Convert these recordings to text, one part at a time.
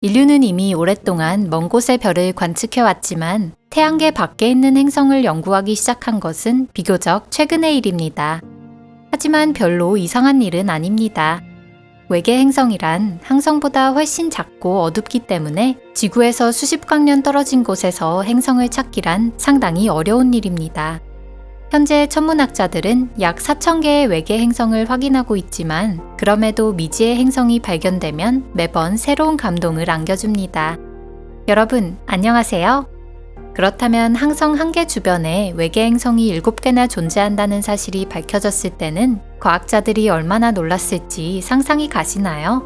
인류는 이미 오랫동안 먼 곳의 별을 관측해왔지만 태양계 밖에 있는 행성을 연구하기 시작한 것은 비교적 최근의 일입니다. 하지만 별로 이상한 일은 아닙니다. 외계 행성이란 항성보다 훨씬 작고 어둡기 때문에 지구에서 수십 광년 떨어진 곳에서 행성을 찾기란 상당히 어려운 일입니다. 현재 천문학자들은 약 4,000개의 외계 행성을 확인하고 있지만 그럼에도 미지의 행성이 발견되면 매번 새로운 감동을 안겨줍니다. 여러분, 안녕하세요. 그렇다면 항성 한 개 주변에 외계 행성이 7개나 존재한다는 사실이 밝혀졌을 때는 과학자들이 얼마나 놀랐을지 상상이 가시나요?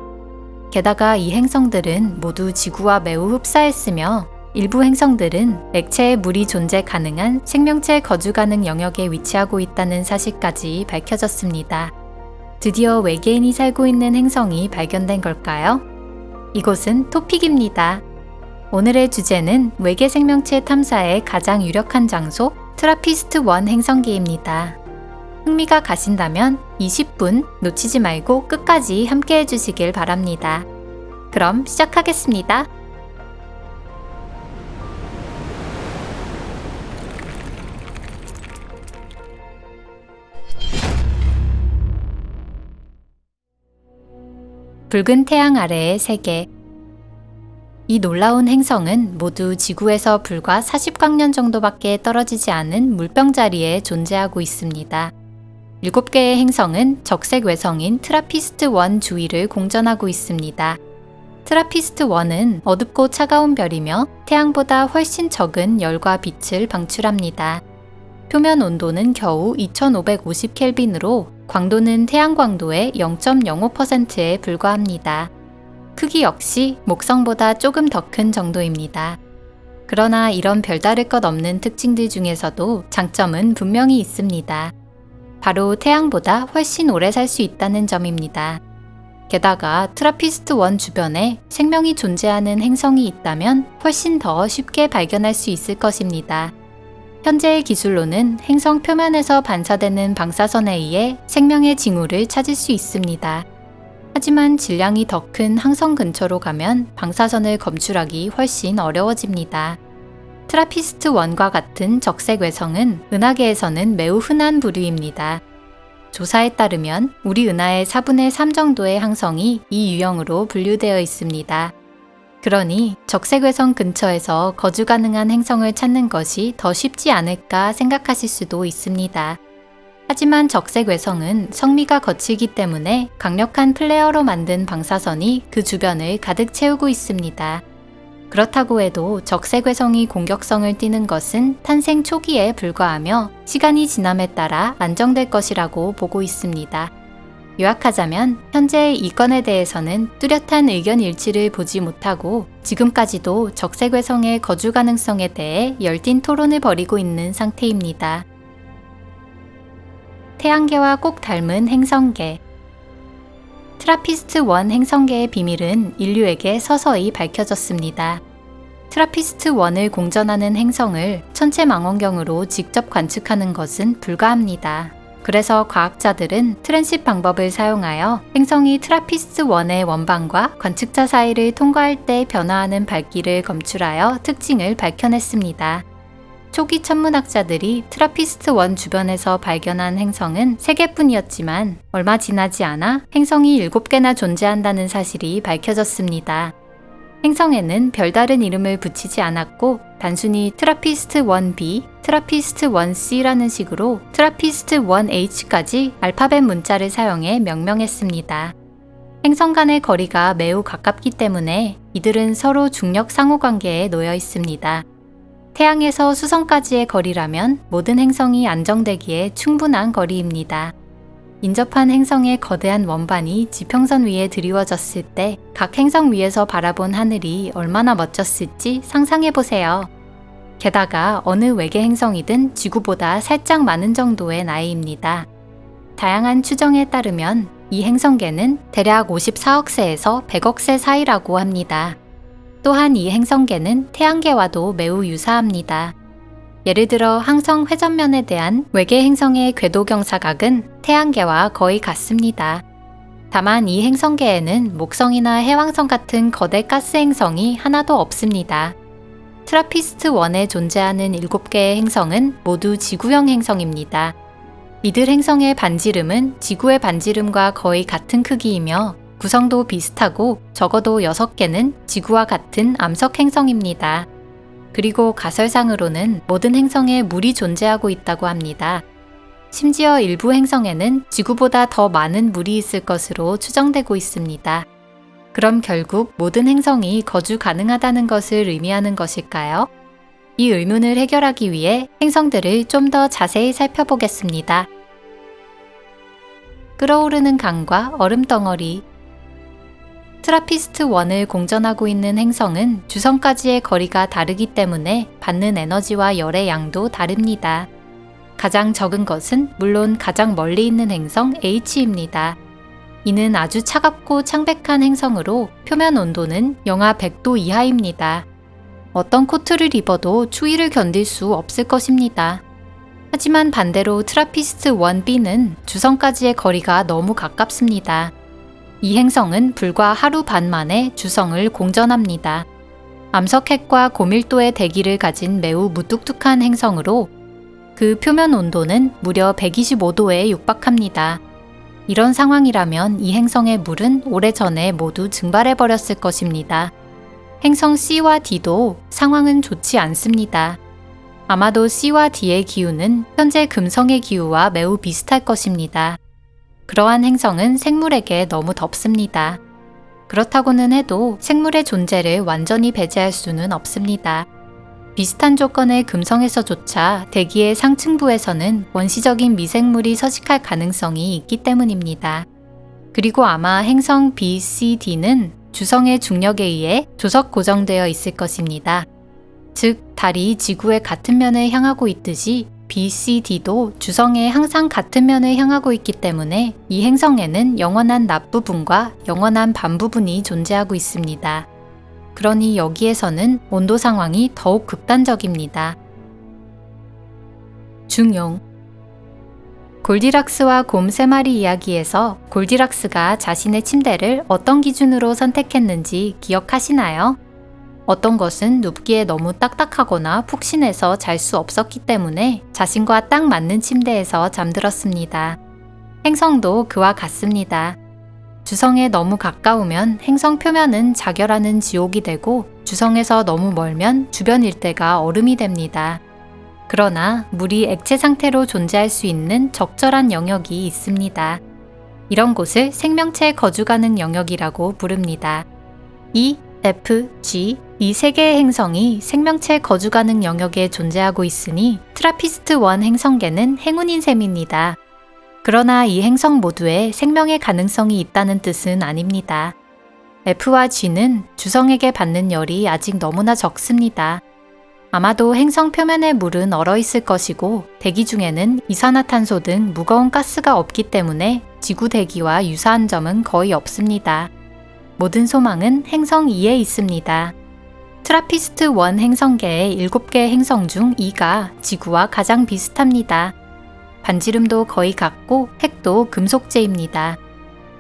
게다가 이 행성들은 모두 지구와 매우 흡사했으며 일부 행성들은 액체에 물이 존재 가능한 생명체 거주 가능 영역에 위치하고 있다는 사실까지 밝혀졌습니다. 드디어 외계인이 살고 있는 행성이 발견된 걸까요? 이곳은 토픽입니다. 오늘의 주제는 외계 생명체 탐사의 가장 유력한 장소 트라피스트-1 행성계입니다. 흥미가 가신다면 20분 놓치지 말고 끝까지 함께 해주시길 바랍니다. 그럼 시작하겠습니다. 붉은 태양 아래의 세계. 이 놀라운 행성은 모두 지구에서 불과 40광년 정도밖에 떨어지지 않은 물병 자리에 존재하고 있습니다. 7개의 행성은 적색 외성인 트라피스트-1 주위를 공전하고 있습니다. 트라피스트-1은 어둡고 차가운 별이며 태양보다 훨씬 적은 열과 빛을 방출합니다. 표면 온도는 겨우 2550켈빈으로 광도는 태양 광도의 0.05%에 불과합니다. 크기 역시 목성보다 조금 더 큰 정도입니다. 그러나 이런 별다를 것 없는 특징들 중에서도 장점은 분명히 있습니다. 바로 태양보다 훨씬 오래 살 수 있다는 점입니다. 게다가 트라피스트-1 주변에 생명이 존재하는 행성이 있다면 훨씬 더 쉽게 발견할 수 있을 것입니다. 현재의 기술로는 행성 표면에서 반사되는 방사선에 의해 생명의 징후를 찾을 수 있습니다. 하지만 질량이 더 큰 항성 근처로 가면 방사선을 검출하기 훨씬 어려워집니다. 트라피스트-1과 같은 적색 외성은 은하계에서는 매우 흔한 부류입니다. 조사에 따르면 우리 은하의 4분의 3 정도의 항성이 이 유형으로 분류되어 있습니다. 그러니 적색 외성 근처에서 거주 가능한 행성을 찾는 것이 더 쉽지 않을까 생각하실 수도 있습니다. 하지만 적색 외성은 성미가 거칠기 때문에 강력한 플레어로 만든 방사선이 그 주변을 가득 채우고 있습니다. 그렇다고 해도 적색 외성이 공격성을 띠는 것은 탄생 초기에 불과하며 시간이 지남에 따라 안정될 것이라고 보고 있습니다. 요약하자면 현재 이 건에 대해서는 뚜렷한 의견 일치를 보지 못하고 지금까지도 적색 외성의 거주 가능성에 대해 열띤 토론을 벌이고 있는 상태입니다. 태양계와 꼭 닮은 행성계. 트라피스트-1 행성계의 비밀은 인류에게 서서히 밝혀졌습니다. 트라피스트-1을 공전하는 행성을 천체 망원경으로 직접 관측하는 것은 불가합니다. 그래서 과학자들은 트랜sit 방법을 사용하여 행성이 트라피스트-1의 원반과 관측자 사이를 통과할 때 변화하는 밝기를 검출하여 특징을 밝혀냈습니다. 초기 천문학자들이 트라피스트-1 주변에서 발견한 행성은 3개뿐이었지만 얼마 지나지 않아 행성이 7개나 존재한다는 사실이 밝혀졌습니다. 행성에는 별다른 이름을 붙이지 않았고 단순히 트라피스트-1b, 트라피스트-1c라는 식으로 트라피스트-1h까지 알파벳 문자를 사용해 명명했습니다. 행성 간의 거리가 매우 가깝기 때문에 이들은 서로 중력 상호관계에 놓여 있습니다. 태양에서 수성까지의 거리라면 모든 행성이 안정되기에 충분한 거리입니다. 인접한 행성의 거대한 원반이 지평선 위에 드리워졌을 때 각 행성 위에서 바라본 하늘이 얼마나 멋졌을지 상상해보세요. 게다가 어느 외계 행성이든 지구보다 살짝 많은 정도의 나이입니다. 다양한 추정에 따르면 이 행성계는 대략 54억세에서 100억세 사이라고 합니다. 또한 이 행성계는 태양계와도 매우 유사합니다. 예를 들어 항성 회전면에 대한 외계 행성의 궤도 경사각은 태양계와 거의 같습니다. 다만 이 행성계에는 목성이나 해왕성 같은 거대 가스 행성이 하나도 없습니다. 트라피스트-1에 존재하는 7개의 행성은 모두 지구형 행성입니다. 이들 행성의 반지름은 지구의 반지름과 거의 같은 크기이며 구성도 비슷하고 적어도 6개는 지구와 같은 암석 행성입니다. 그리고 가설상으로는 모든 행성에 물이 존재하고 있다고 합니다. 심지어 일부 행성에는 지구보다 더 많은 물이 있을 것으로 추정되고 있습니다. 그럼 결국 모든 행성이 거주 가능하다는 것을 의미하는 것일까요? 이 의문을 해결하기 위해 행성들을 좀 더 자세히 살펴보겠습니다. 끓어오르는 강과 얼음 덩어리. 트라피스트-1을 공전하고 있는 행성은 주성까지의 거리가 다르기 때문에 받는 에너지와 열의 양도 다릅니다. 가장 적은 것은 물론 가장 멀리 있는 행성 H입니다. 이는 아주 차갑고 창백한 행성으로 표면 온도는 영하 100도 이하입니다. 어떤 코트를 입어도 추위를 견딜 수 없을 것입니다. 하지만 반대로 트라피스트-1b는 주성까지의 거리가 너무 가깝습니다. 이 행성은 불과 하루 반 만에 주성을 공전합니다. 암석핵과 고밀도의 대기를 가진 매우 무뚝뚝한 행성으로 그 표면 온도는 무려 125도에 육박합니다. 이런 상황이라면 이 행성의 물은 오래전에 모두 증발해버렸을 것입니다. 행성 C와 D도 상황은 좋지 않습니다. 아마도 C와 D의 기후는 현재 금성의 기후와 매우 비슷할 것입니다. 그러한 행성은 생물에게 너무 덥습니다. 그렇다고는 해도 생물의 존재를 완전히 배제할 수는 없습니다. 비슷한 조건의 금성에서조차 대기의 상층부에서는 원시적인 미생물이 서식할 가능성이 있기 때문입니다. 그리고 아마 행성 B, C, D는 주성의 중력에 의해 조석 고정되어 있을 것입니다. 즉, 달이 지구의 같은 면을 향하고 있듯이 B, C, D도 주성의 항상 같은 면을 향하고 있기 때문에 이 행성에는 영원한 낮 부분과 영원한 밤 부분이 존재하고 있습니다. 그러니 여기에서는 온도 상황이 더욱 극단적입니다. 중용. 골디락스와 곰 3마리 이야기에서 골디락스가 자신의 침대를 어떤 기준으로 선택했는지 기억하시나요? 어떤 것은 눕기에 너무 딱딱하거나 푹신해서 잘 수 없었기 때문에 자신과 딱 맞는 침대에서 잠들었습니다. 행성도 그와 같습니다. 주성에 너무 가까우면 행성 표면은 자결하는 지옥이 되고 주성에서 너무 멀면 주변 일대가 얼음이 됩니다. 그러나 물이 액체 상태로 존재할 수 있는 적절한 영역이 있습니다. 이런 곳을 생명체 거주 가능 영역이라고 부릅니다. E, F, G 이 세 개의 행성이 생명체 거주 가능 영역에 존재하고 있으니 트라피스트-1 행성계는 행운인 셈입니다. 그러나 이 행성 모두에 생명의 가능성이 있다는 뜻은 아닙니다. F와 G는 주성에게 받는 열이 아직 너무나 적습니다. 아마도 행성 표면의 물은 얼어있을 것이고 대기 중에는 이산화탄소 등 무거운 가스가 없기 때문에 지구 대기와 유사한 점은 거의 없습니다. 모든 소망은 행성 2에 있습니다. 트라피스트-1 행성계의 7개 행성 중 2가 지구와 가장 비슷합니다. 반지름도 거의 같고 핵도 금속재입니다.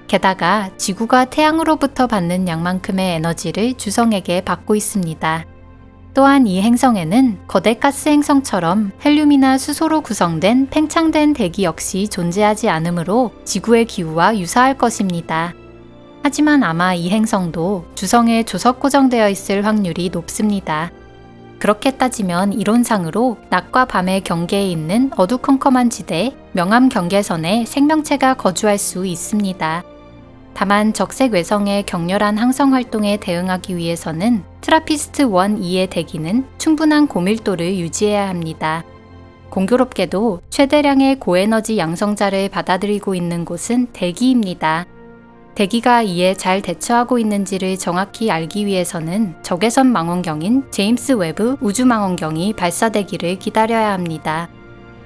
게다가 지구가 태양으로부터 받는 양만큼의 에너지를 주성에게 받고 있습니다. 또한 이 행성에는 거대 가스 행성처럼 헬륨이나 수소로 구성된 팽창된 대기 역시 존재하지 않으므로 지구의 기후와 유사할 것입니다. 하지만 아마 이 행성도 주성에 조석 고정되어 있을 확률이 높습니다. 그렇게 따지면 이론상으로 낮과 밤의 경계에 있는 어두컴컴한 지대, 명암 경계선에 생명체가 거주할 수 있습니다. 다만 적색 외성의 격렬한 항성 활동에 대응하기 위해서는 트라피스트-1, 2의 대기는 충분한 고밀도를 유지해야 합니다. 공교롭게도 최대량의 고에너지 양성자를 받아들이고 있는 곳은 대기입니다. 대기가 이에 잘 대처하고 있는지를 정확히 알기 위해서는 적외선 망원경인 제임스 웨브 우주망원경이 발사되기를 기다려야 합니다.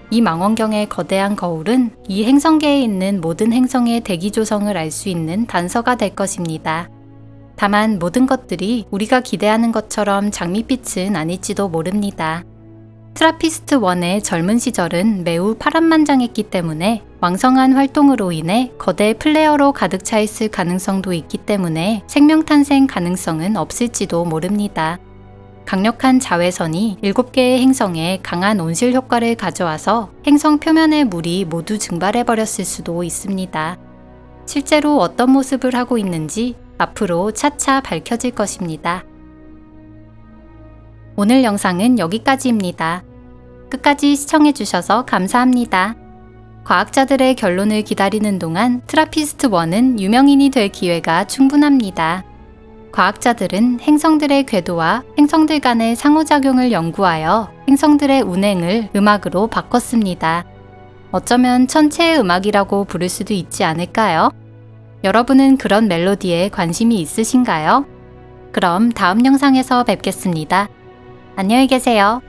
이 망원경의 거대한 거울은 이 행성계에 있는 모든 행성의 대기 조성을 알 수 있는 단서가 될 것입니다. 다만 모든 것들이 우리가 기대하는 것처럼 장밋빛은 아닐지도 모릅니다. 트라피스트-1의 젊은 시절은 매우 파란만장했기 때문에 왕성한 활동으로 인해 거대 플레어로 가득 차 있을 가능성도 있기 때문에 생명 탄생 가능성은 없을지도 모릅니다. 강력한 자외선이 7개의 행성에 강한 온실 효과를 가져와서 행성 표면의 물이 모두 증발해버렸을 수도 있습니다. 실제로 어떤 모습을 하고 있는지 앞으로 차차 밝혀질 것입니다. 오늘 영상은 여기까지입니다. 끝까지 시청해주셔서 감사합니다. 과학자들의 결론을 기다리는 동안 트라피스트-1은 유명인이 될 기회가 충분합니다. 과학자들은 행성들의 궤도와 행성들 간의 상호작용을 연구하여 행성들의 운행을 음악으로 바꿨습니다. 어쩌면 천체의 음악이라고 부를 수도 있지 않을까요? 여러분은 그런 멜로디에 관심이 있으신가요? 그럼 다음 영상에서 뵙겠습니다. 안녕히 계세요.